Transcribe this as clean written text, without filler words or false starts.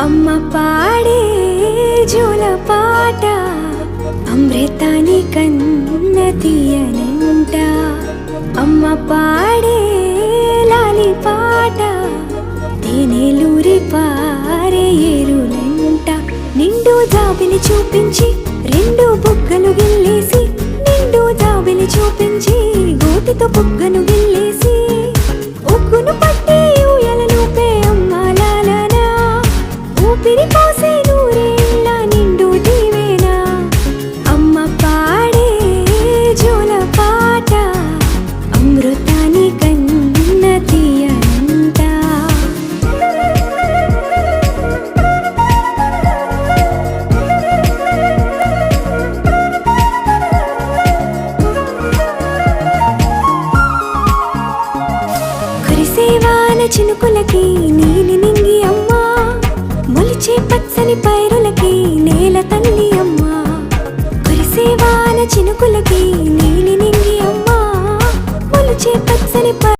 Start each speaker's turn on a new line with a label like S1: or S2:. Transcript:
S1: అమ్మ పాడే జోల పాట అమృతాని కన్న తీయనంట. అమ్మ పాడే లాలి పాట తేనెలూరి పారే ఏరులంట. నిండు జాబిలి చూపించి రెండు బుగ్గలు గిల్లేసి, నిండు జాబిలి చూపించి గోటితో బుగ్గను గిల్లేసి, ఉగ్గును పట్టి ఊయలను పే అమ్మాలాలనా, ఊపిరి పోసే నూరేళ్ళ నిండు దీవేనా. అమ్మ పాడే జోల పాట అమృతాని కన్న తీయనంట. కురిసేవాన చినుకులకి నీలి నింగి అమ్మా, మొలిచే పచ్చని పైరులకి నేల తల్లి అమ్మా. కురిసేవాన చినుకులకి